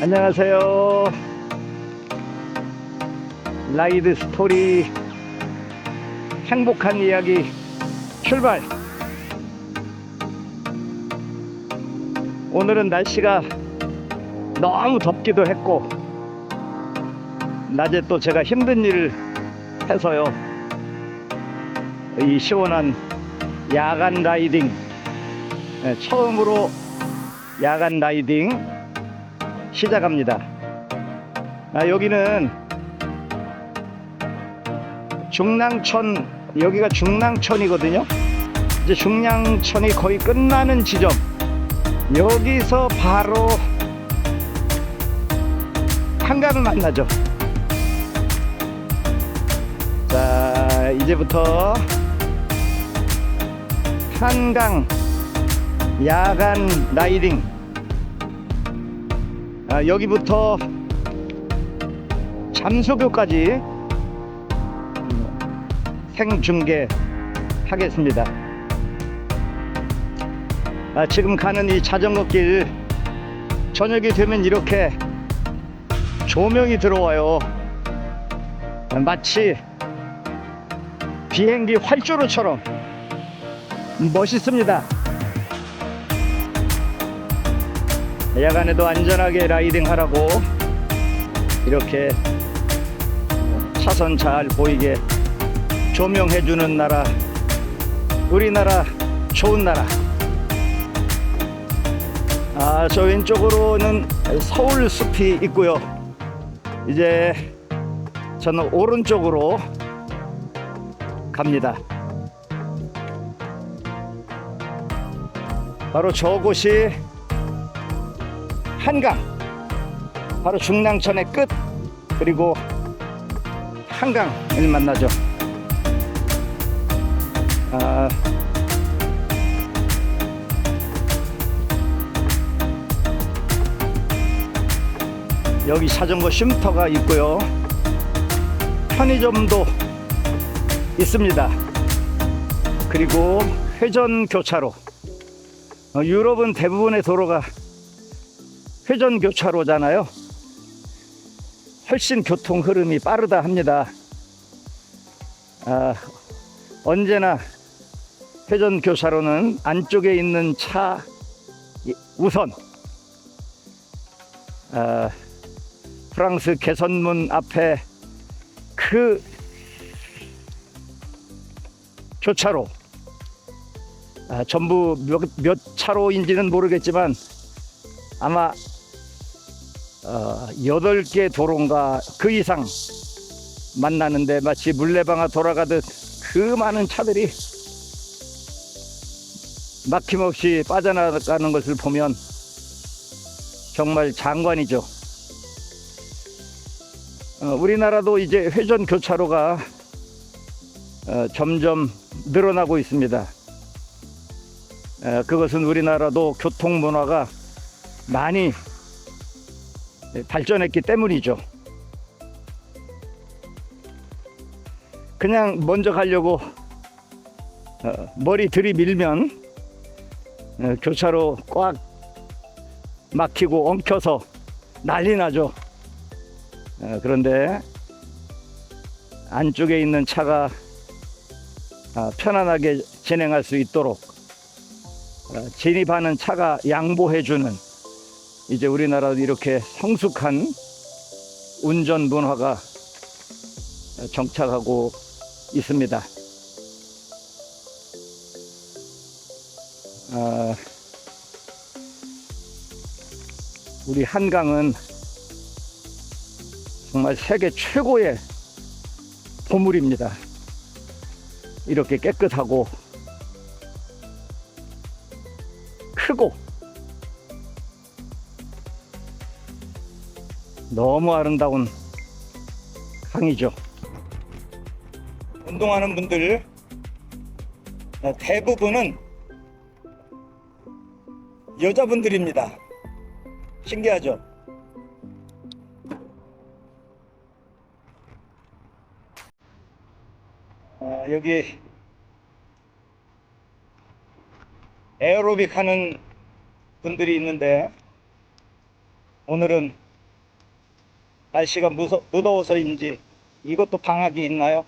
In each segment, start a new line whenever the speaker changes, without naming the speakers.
안녕하세요. 라이드 스토리 행복한 이야기 출발. 오늘은 날씨가 너무 덥기도 했고 낮에 또 제가 힘든 일을 해서요, 이 시원한 야간 라이딩, 처음으로 야간 라이딩 시작합니다. 여기는 중랑천, 여기가 중랑천이거든요. 이제 중랑천이 거의 끝나는 지점, 여기서 바로 한강을 만나죠. 자, 이제부터 한강 야간 라이딩, 여기부터 잠수교까지 생중계 하겠습니다. 지금 가는 이 자전거 길, 저녁이 되면 이렇게 조명이 들어와요. 마치 비행기 활주로처럼 멋있습니다. 야간에도 안전하게 라이딩 하라고 이렇게 차선 잘 보이게 조명해주는 나라, 우리나라 좋은 나라. 저 왼쪽으로는 서울 숲이 있고요. 이제 저는 오른쪽으로 갑니다. 바로 저곳이 한강, 바로 중랑천의 끝, 그리고 한강을 만나죠. 여기 자전거 쉼터가 있고요, 편의점도 있습니다. 그리고 회전교차로, 유럽은 대부분의 도로가 회전교차로잖아요. 훨씬 교통 흐름이 빠르다 합니다. 언제나 회전교차로는 안쪽에 있는 차 우선, 프랑스 개선문 앞에 그 교차로, 전부 몇 차로인지는 모르겠지만 아마 8개 도로인가 그 이상 만나는데, 마치 물레방아 돌아가듯 그 많은 차들이 막힘없이 빠져나가는 것을 보면 정말 장관이죠. 우리나라도 이제 회전 교차로가 점점 늘어나고 있습니다. 그것은 우리나라도 교통 문화가 많이 발전했기 때문이죠. 그냥 먼저 가려고 머리 들이밀면 교차로 꽉 막히고 엉켜서 난리 나죠. 그런데 안쪽에 있는 차가 편안하게 진행할 수 있도록 진입하는 차가 양보해주는, 이제 우리나라도 이렇게 성숙한 운전 문화가 정착하고 있습니다. 우리 한강은 정말 세계 최고의 보물입니다. 이렇게 깨끗하고 크고 너무 아름다운 강이죠. 운동하는 분들 대부분은 여자분들입니다. 신기하죠? 여기 에어로빅 하는 분들이 있는데, 오늘은 날씨가 무더워서인지 이것도 방학이 있나요?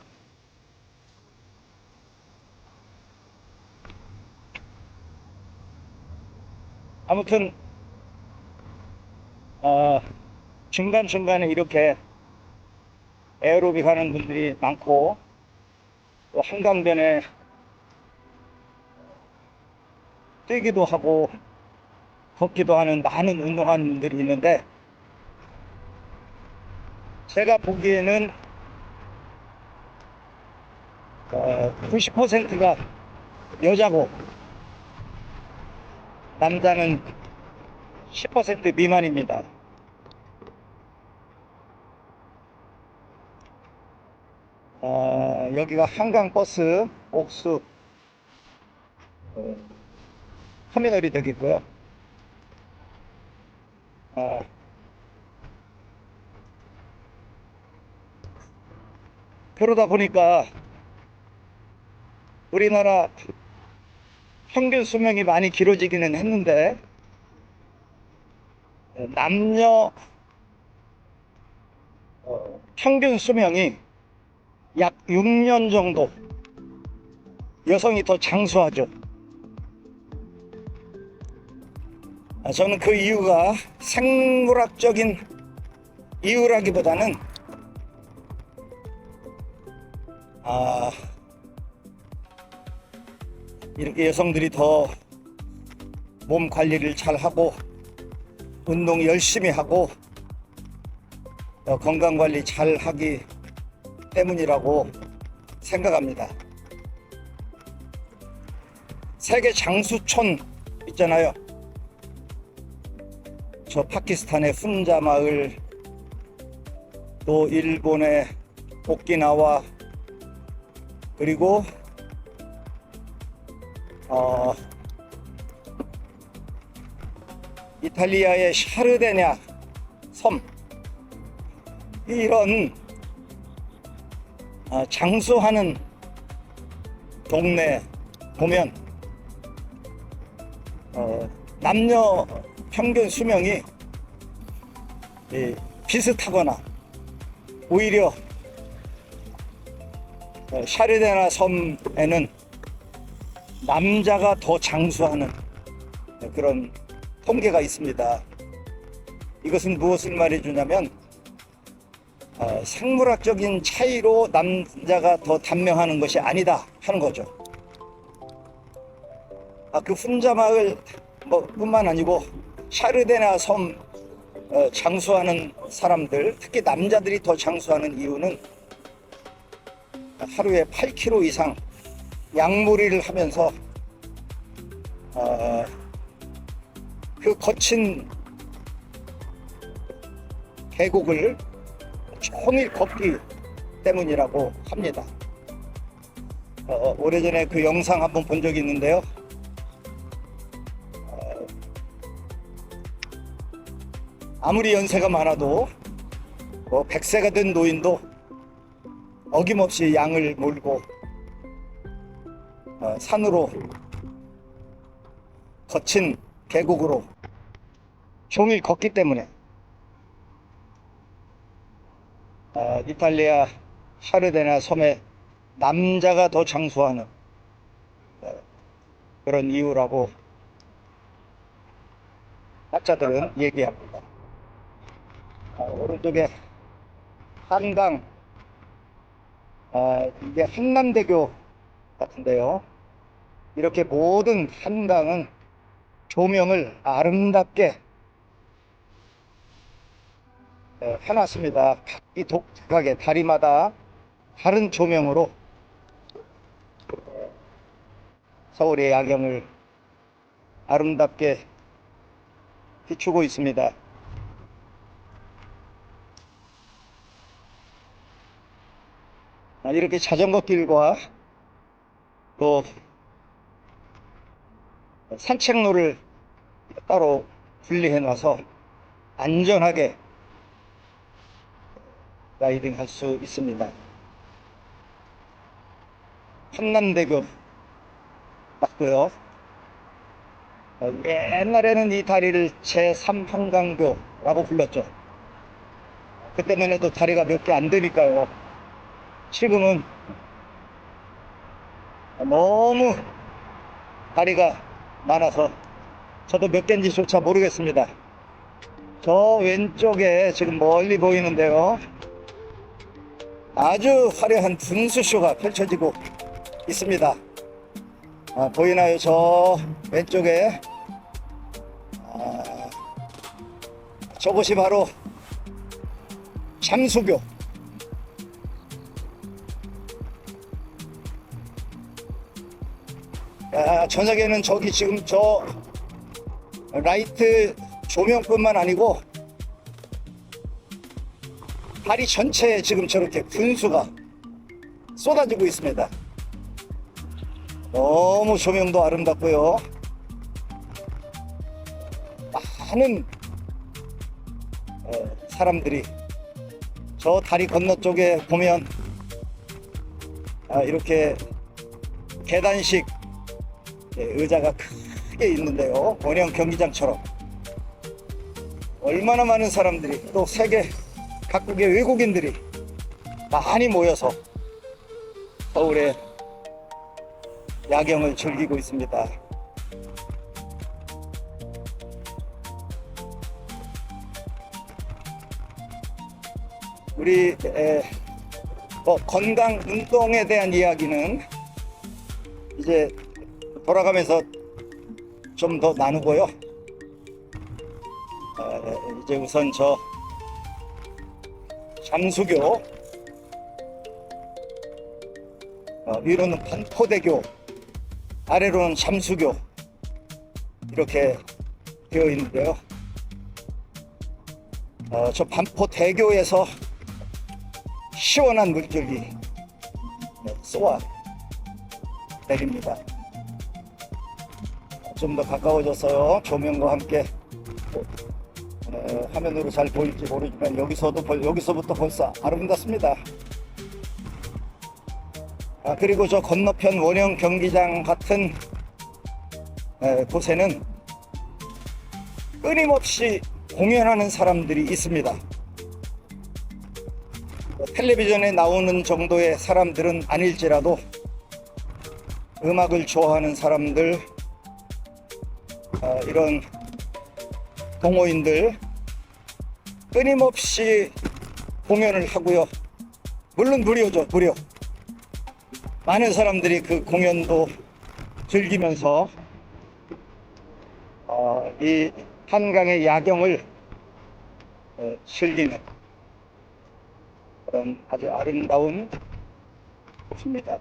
아무튼 중간중간에 이렇게 에어로빅 하는 분들이 많고, 또 한강변에 뛰기도 하고 걷기도 하는 많은 운동하는 분들이 있는데, 제가 보기에는 90%가 여자고 남자는 10% 미만입니다. 여기가 한강버스 옥수 터미널이 되겠고요. 그러다 보니까 우리나라 평균 수명이 많이 길어지기는 했는데, 남녀 평균 수명이 약 6년 정도 여성이 더 장수하죠. 저는 그 이유가 생물학적인 이유라기보다는 이렇게 여성들이 더 몸 관리를 잘 하고 운동 열심히 하고 건강 관리 잘 하기 때문이라고 생각합니다. 세계 장수촌 있잖아요. 저 파키스탄의 훈자 마을, 또 일본의 오키나와, 그리고 이탈리아의 샤르데냐 섬, 이런 장수하는 동네 보면 남녀 평균 수명이 비슷하거나, 오히려 샤르데나 섬에는 남자가 더 장수하는 그런 통계가 있습니다. 이것은 무엇을 말해주냐면 생물학적인 차이로 남자가 더 단명하는 것이 아니다 하는 거죠. 그 훈자 마을 뿐만 아니고 샤르데나 섬 장수하는 사람들, 특히 남자들이 더 장수하는 이유는 하루에 8km 이상 양무리를 하면서 그 거친 계곡을 종일 걷기 때문이라고 합니다. 오래전에 그 영상 한번 본 적이 있는데요. 아무리 연세가 많아도 100세가 된 노인도 어김없이 양을 몰고 산으로, 거친 계곡으로 종일 걷기 때문에 이탈리아 샤르데나 섬에 남자가 더 장수하는 그런 이유라고 학자들은 얘기합니다. 오른쪽에 한강, 이게 한남대교 같은데요. 이렇게 모든 한강은 조명을 아름답게 해놨습니다. 이 독특하게 다리마다 다른 조명으로 서울의 야경을 아름답게 비추고 있습니다. 이렇게 자전거 길과 또 산책로를 따로 분리해 놔서 안전하게 라이딩 할 수 있습니다. 한남대교 맞고요. 옛날에는 이 다리를 제3한강교라고 불렀죠. 그때만 해도 다리가 몇 개 안 되니까요. 지금은 너무 다리가 많아서 저도 몇 개인지조차 모르겠습니다. 저 왼쪽에 지금 멀리 보이는데요, 아주 화려한 분수쇼가 펼쳐지고 있습니다. 보이나요? 저 왼쪽에 저곳이 바로 잠수교. 저녁에는 저기 지금 저 라이트 조명뿐만 아니고 다리 전체에 지금 저렇게 분수가 쏟아지고 있습니다. 너무 조명도 아름답고요. 많은 사람들이 저 다리 건너쪽에 보면 이렇게 계단식 의자가 크게 있는데요, 원형 경기장처럼 얼마나 많은 사람들이, 또 세계 각국의 외국인들이 많이 모여서 서울의 야경을 즐기고 있습니다. 우리 건강 운동에 대한 이야기는 이제 돌아가면서 좀 더 나누고요. 이제 우선 저 잠수교, 위로는 반포대교, 아래로는 잠수교, 이렇게 되어 있는데요. 저 반포대교에서 시원한 물줄기 쏘아 내립니다. 좀 더 가까워져서요, 조명과 함께 화면으로 잘 보일지 모르지만 여기서부터 벌써 아름답습니다. 그리고 저 건너편 원형 경기장 같은 곳에는 끊임없이 공연하는 사람들이 있습니다. 텔레비전에 나오는 정도의 사람들은 아닐지라도 음악을 좋아하는 사람들, 이런 동호인들 끊임없이 공연을 하고요. 물론 무료죠, 무료. 많은 사람들이 그 공연도 즐기면서 이 한강의 야경을 즐기는 그런 아주 아름다운 곳입니다.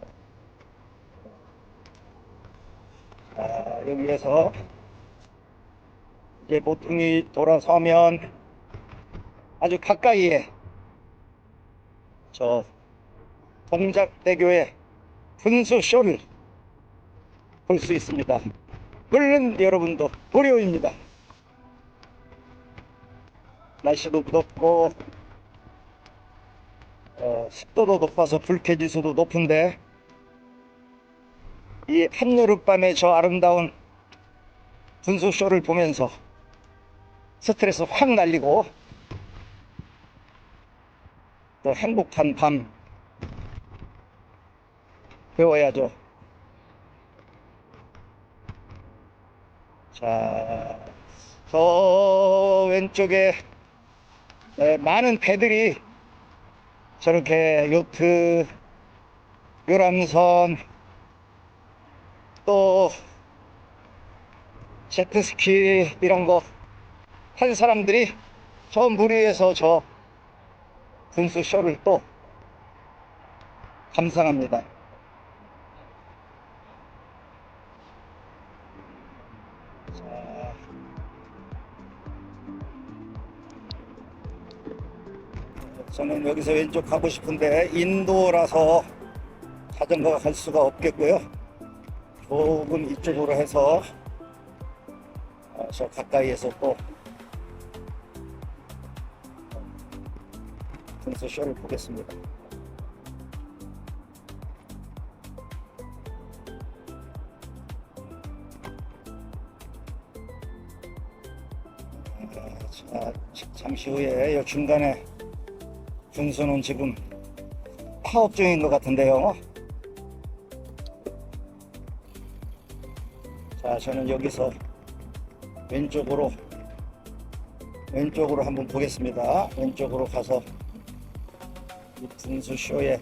여기에서 이제 모퉁이 돌아서면 아주 가까이에 저 동작대교의 분수쇼를 볼 수 있습니다. 물론 여러분도 무료입니다. 날씨도 덥고 습도도 높아서 불쾌지수도 높은데, 이 한여름밤의 저 아름다운 분수쇼를 보면서 스트레스 확 날리고 또 행복한 밤 배워야죠. 자, 저 왼쪽에 많은 배들이 저렇게 요트, 유람선, 또 제트스키 이런 거 한 사람들이 저 물 위에서 저 분수쇼를 또 감상합니다. 자, 저는 여기서 왼쪽 가고 싶은데 인도라서 자전거가 갈 수가 없겠고요. 조금 이쪽으로 해서 저 가까이에서 또 분수쇼를 보겠습니다. 자, 잠시 후에 이 중간에 군수는 지금 파업 중인 것 같은데요. 자, 저는 여기서 왼쪽으로 한번 보겠습니다. 왼쪽으로 가서 이 분수 쇼에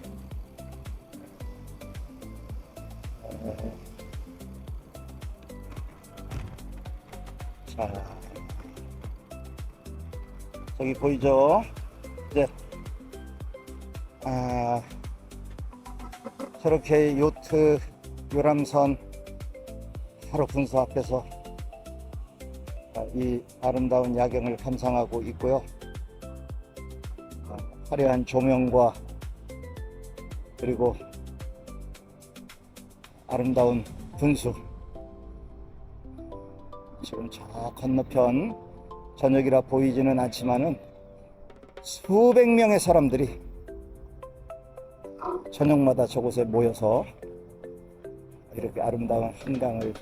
자, 저기 보이죠? 이제 저렇게 요트 요람선 하루 분수 앞에서 이 아름다운 야경을 감상하고 있고요. 화려한 조명과 그리고 아름다운 분수, 지금 저 건너편 저녁이라 보이지는 않지만은 수백 명의 사람들이 저녁마다 저곳에 모여서 이렇게 아름다운 한강을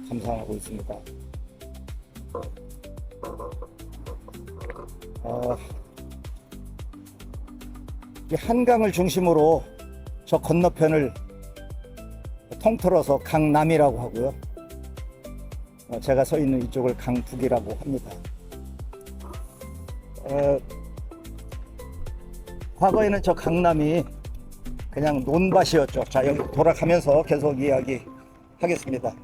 감상하고 있습니다. 이 한강을 중심으로 저 건너편을 통틀어서 강남이라고 하고요. 제가 서 있는 이쪽을 강북이라고 합니다. 과거에는 저 강남이 그냥 논밭이었죠. 자, 여기 돌아가면서 계속 이야기하겠습니다.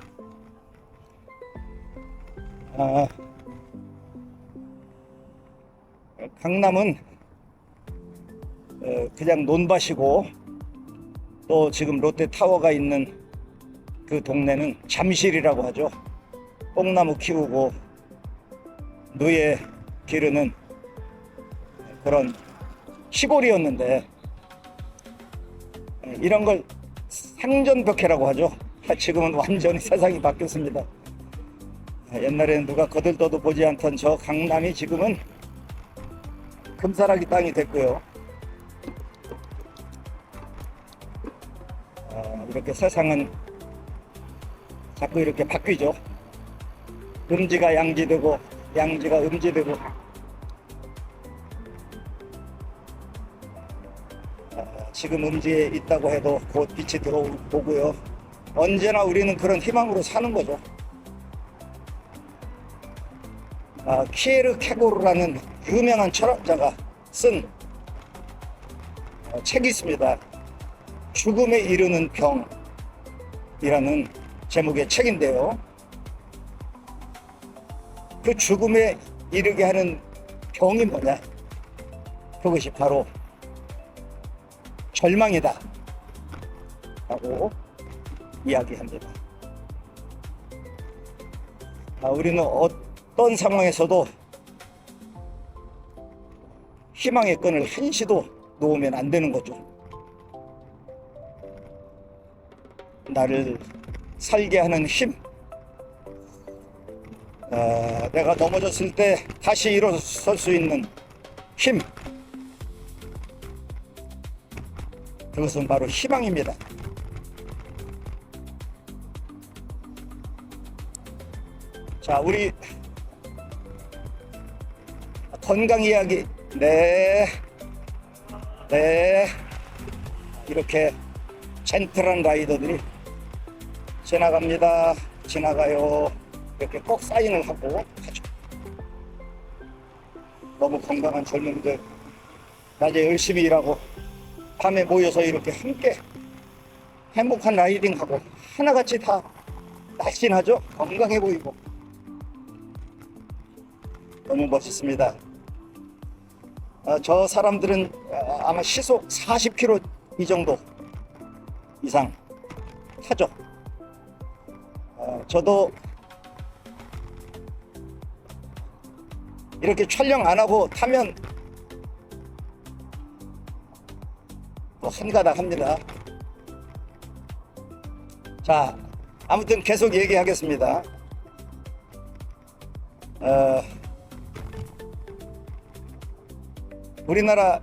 강남은 그냥 논밭이고, 또 지금 롯데타워가 있는 그 동네는 잠실이라고 하죠. 뽕나무 키우고 누에 기르는 그런 시골이었는데, 이런 걸 상전벽해라고 하죠. 지금은 완전히 세상이 바뀌었습니다. 옛날에는 누가 거들떠도 보지 않던 저 강남이 지금은 금사라기 땅이 됐고요. 이렇게 세상은 자꾸 이렇게 바뀌죠. 음지가 양지되고 양지가 음지되고, 지금 음지에 있다고 해도 곧 빛이 들어오고요. 언제나 우리는 그런 희망으로 사는 거죠. 키에르 케고르라는 유명한 철학자가 쓴 책이 있습니다. 죽음에 이르는 병이라는 제목의 책인데요. 그 죽음에 이르게 하는 병이 뭐냐? 그것이 바로 절망이다 라고 이야기합니다. 우리는 어떤 상황에서도 희망의 끈을 한시도 놓으면 안 되는 거죠. 나를 살게 하는 힘, 내가 넘어졌을 때 다시 일어설 수 있는 힘, 그것은 바로 희망입니다. 자, 우리 건강 이야기, 네, 이렇게 젠틀한 라이더들이 지나갑니다. 지나가요. 이렇게 꼭 사인을 하고 가죠. 너무 건강한 젊은이들, 낮에 열심히 일하고 밤에 모여서 이렇게 함께 행복한 라이딩하고 하나같이 다 날씬하죠? 건강해 보이고 너무 멋있습니다. 저 사람들은 아마 시속 40km 이 정도 이상 타죠. 저도 이렇게 촬영 안 하고 타면 뭐 한가닥 합니다. 자, 아무튼 계속 얘기하겠습니다. 우리나라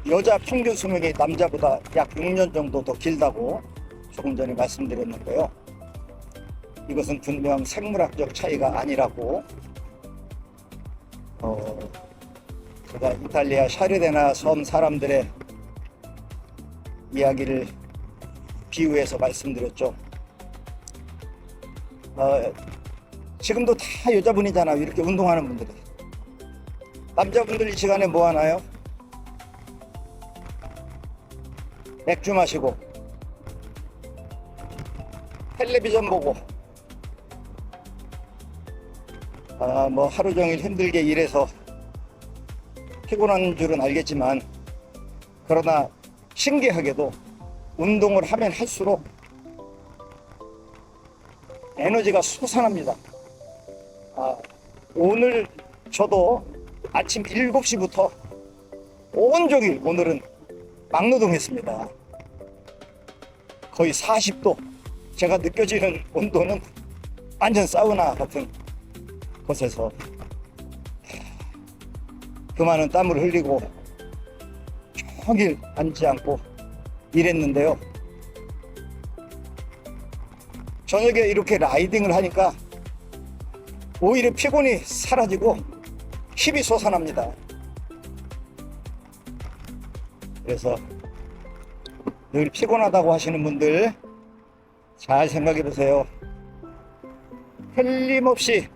여자 평균 수명이 남자보다 약 6년 정도 더 길다고 조금 전에 말씀드렸는데요. 이것은 분명 생물학적 차이가 아니라고 제가 이탈리아 샤르데나 섬 사람들의 이야기를 비유해서 말씀드렸죠. 지금도 다 여자분이잖아요. 이렇게 운동하는 분들이. 남자분들 이 시간에 뭐 하나요? 맥주 마시고 텔레비전 보고 뭐 하루 종일 힘들게 일해서 피곤한 줄은 알겠지만, 그러나 신기하게도 운동을 하면 할수록 에너지가 솟아납니다. 오늘 저도 아침 7시부터 온종일 오늘은 막노동했습니다. 거의 40도. 제가 느껴지는 온도는 완전 사우나 같은 곳에서 그 많은 땀을 흘리고 종일 앉지 않고 일했는데요. 저녁에 이렇게 라이딩을 하니까 오히려 피곤이 사라지고 힘이 솟아납니다. 그래서 늘 피곤하다고 하시는 분들 잘 생각해 보세요. 틀림없이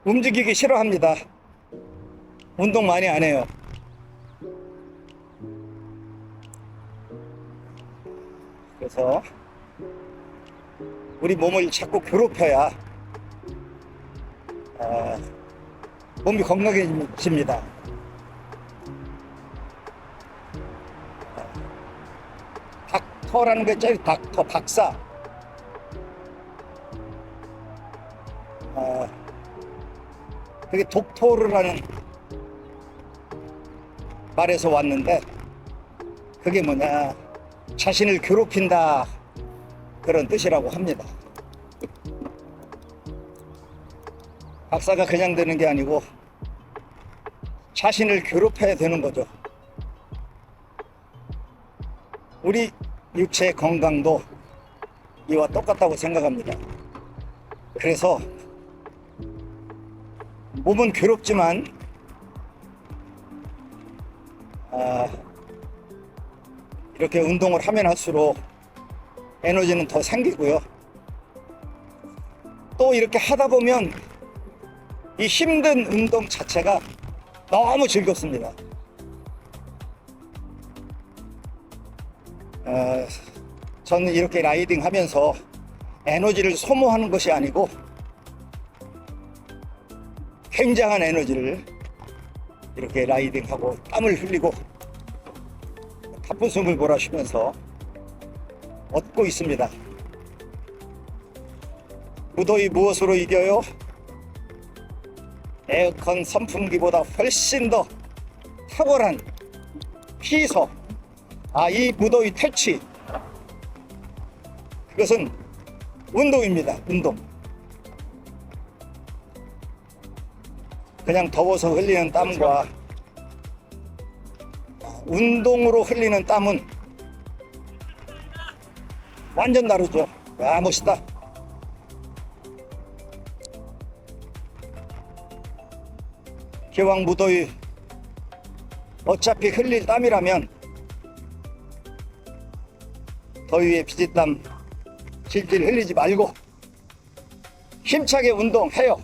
움직이기 싫어합니다. 운동 많이 안 해요. 그래서 우리 몸을 자꾸 괴롭혀야 몸이 건강해집니다. 닥터라는 게 있잖아요. 닥터, 박사. 그게 독토르라는 말에서 왔는데, 그게 뭐냐, 자신을 괴롭힌다, 그런 뜻이라고 합니다. 박사가 그냥 되는 게 아니고 자신을 괴롭혀야 되는 거죠. 우리 육체 건강도 이와 똑같다고 생각합니다. 그래서 몸은 괴롭지만 이렇게 운동을 하면 할수록 에너지는 더 생기고요. 또 이렇게 하다 보면 이 힘든 운동 자체가 너무 즐겁습니다. 저는 이렇게 라이딩 하면서 에너지를 소모하는 것이 아니고 굉장한 에너지를 이렇게 라이딩하고 땀을 흘리고 가쁜 숨을 몰아쉬면서 얻고 있습니다. 무더위 무엇으로 이겨요? 에어컨 선풍기보다 훨씬 더 탁월한 피서. 이 무더위 퇴치, 그것은 운동입니다. 운동. 그냥 더워서 흘리는 땀과 운동으로 흘리는 땀은 완전 다르죠. 멋있다. 기왕 무더위 어차피 흘릴 땀이라면 더위에 피지땀 질질 흘리지 말고 힘차게 운동해요.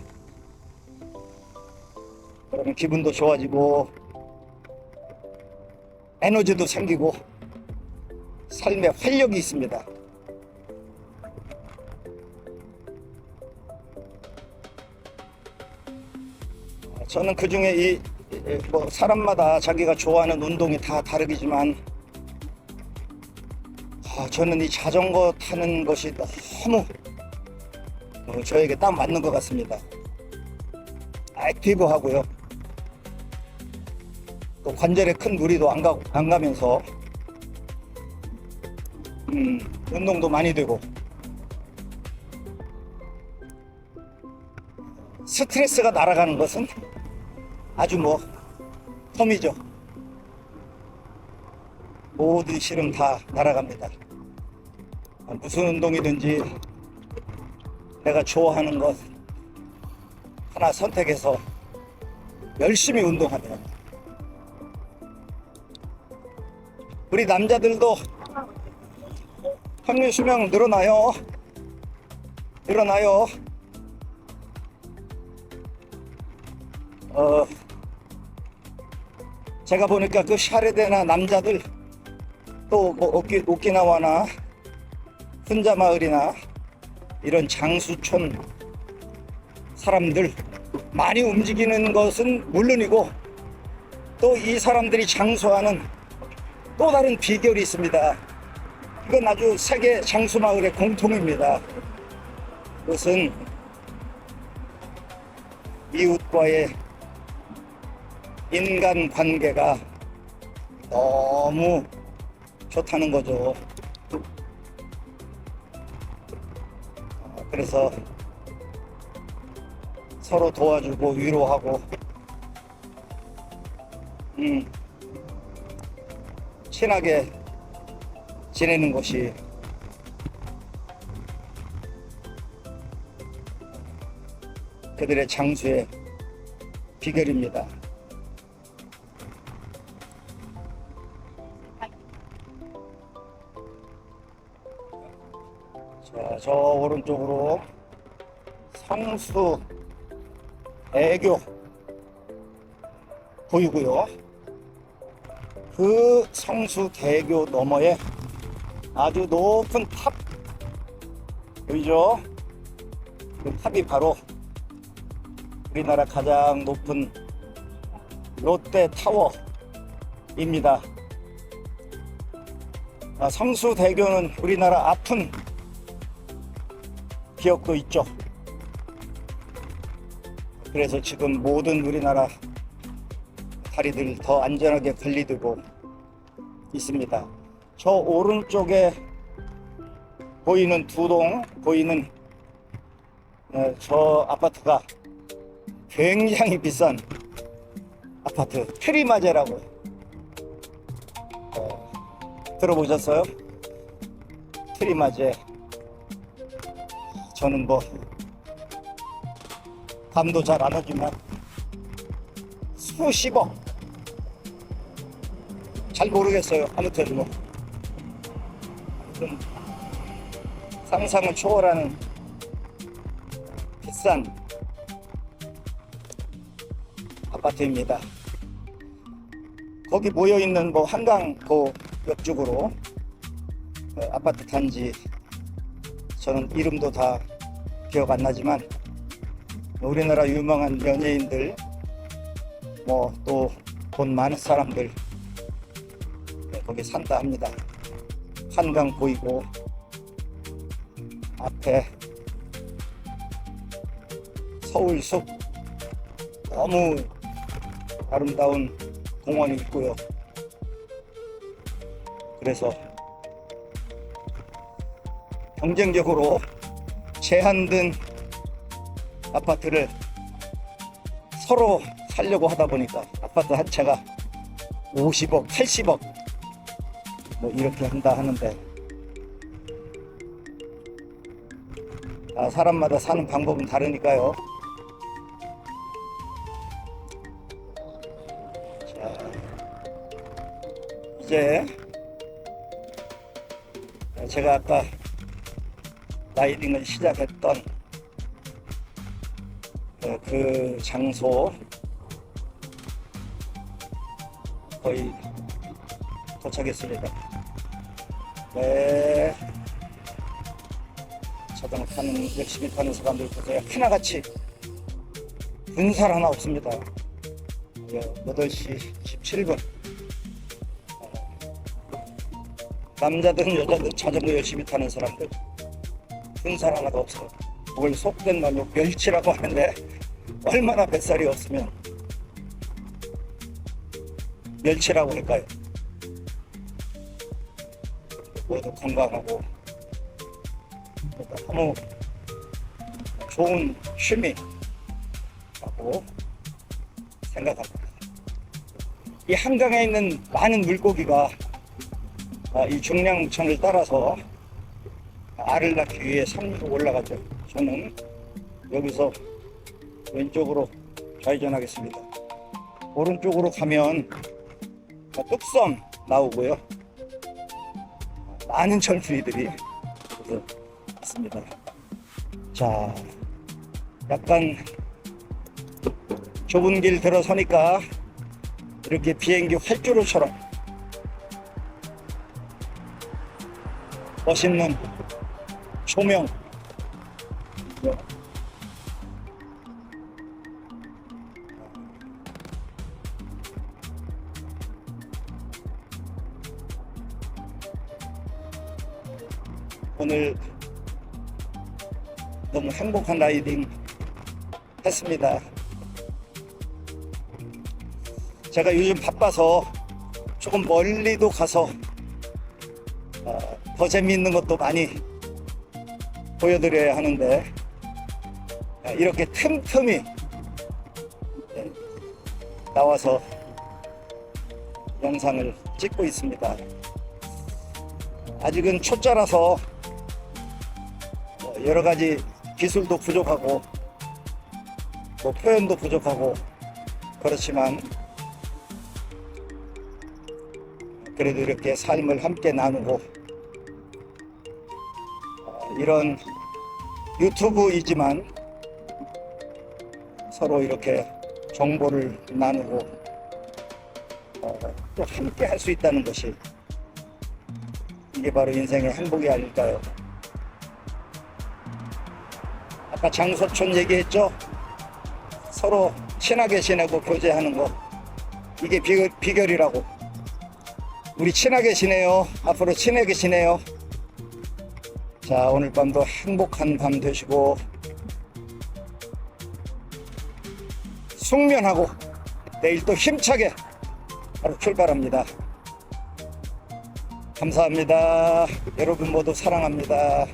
그러면 기분도 좋아지고 에너지도 생기고 삶에 활력이 있습니다. 저는 그 중에 사람마다 자기가 좋아하는 운동이 다 다르겠지만 저는 이 자전거 타는 것이 너무 저에게 딱 맞는 것 같습니다. 액티브하고요. 또 관절에 큰 무리도 안 가면서 운동도 많이 되고 스트레스가 날아가는 것은 아주 텀이죠. 모든 시름 다 날아갑니다. 무슨 운동이든지 내가 좋아하는 것 하나 선택해서 열심히 운동하면 우리 남자들도 평균 수명 늘어나요. 제가 보니까 그 샤레데나 남자들 또 뭐 오키나와나 훈자 마을이나 이런 장수촌 사람들 많이 움직이는 것은 물론이고 또 이 사람들이 장수하는 또 다른 비결이 있습니다. 이건 아주 세계 장수 마을의 공통입니다. 그것은 이웃과의 인간 관계가 너무 좋다는 거죠. 그래서 서로 도와주고 위로하고 친하게 지내는 것이 그들의 장수의 비결입니다. 자, 저 오른쪽으로 성수 애교 보이고요. 그 성수 대교 너머에 아주 높은 탑 보이죠? 그 탑이 바로 우리나라 가장 높은 롯데타워입니다. 성수대교는 우리나라 아픈 기억도 있죠. 그래서 지금 모든 우리나라 다리들 더 안전하게 관리되고 있습니다. 저 오른쪽에 보이는 보이는 저 아파트가 굉장히 비싼 아파트 트리마제라고 들어보셨어요? 트리마제. 저는 뭐 감도 잘 안 오지만 수십억 잘 모르겠어요. 아무튼 뭐 상상을 초월하는 비싼 아파트입니다. 거기 모여있는 뭐 한강고 옆쪽으로 아파트 단지, 저는 이름도 다 기억 안 나지만 우리나라 유명한 연예인들 뭐 또 돈 많은 사람들 거기 산다 합니다. 한강 보이고 앞에 서울숲 너무 아름다운 공원이 있고요. 그래서 경쟁적으로 제한된 아파트를 서로 살려고 하다 보니까 아파트 한 채가 50억, 80억 뭐 이렇게 한다 하는데, 사람마다 사는 방법은 다르니까요. 자, 이제 제가 아까 라이딩을 시작했던 그 장소 거의 도착했습니다. 네, 자전거 열심히 타는 사람들 보세요. 하나같이 분살 하나 없습니다. 8시 17분. 남자든 여자든 자전거 열심히 타는 사람들 분살 하나도 없어요. 그걸 속된 말로 멸치라고 하는데 얼마나 뱃살이 없으면 멸치라고 할까요? 모두 건강하고 너무 좋은 취미라고 생각합니다. 이 한강에 있는 많은 물고기가 이 중량천을 따라서 알을 낳기 위해 산 위로 올라가죠. 저는 여기서 왼쪽으로 좌회전하겠습니다. 오른쪽으로 가면 뚝섬 나오고요. 많은 젊은이들이 있습니다. 자, 약간 좁은 길 들어서니까 이렇게 비행기 활주로처럼 멋있는 조명, 오늘 너무 행복한 라이딩 했습니다. 제가 요즘 바빠서 조금 멀리도 가서 더 재미있는 것도 많이 보여드려야 하는데 이렇게 틈틈이 나와서 영상을 찍고 있습니다. 아직은 초짜라서 여러 가지 기술도 부족하고 표현도 부족하고 그렇지만 그래도 이렇게 삶을 함께 나누고 이런 유튜브이지만 서로 이렇게 정보를 나누고 또 함께 할 수 있다는 것이 이게 바로 인생의 행복이 아닐까요? 아까 장소촌 얘기했죠? 서로 친하게 지내고 교제하는 거 이게 비결이라고. 우리 친하게 지내요. 앞으로 친하게 지내요. 자, 오늘 밤도 행복한 밤 되시고 숙면하고 내일 또 힘차게 바로 출발합니다. 감사합니다. 여러분 모두 사랑합니다.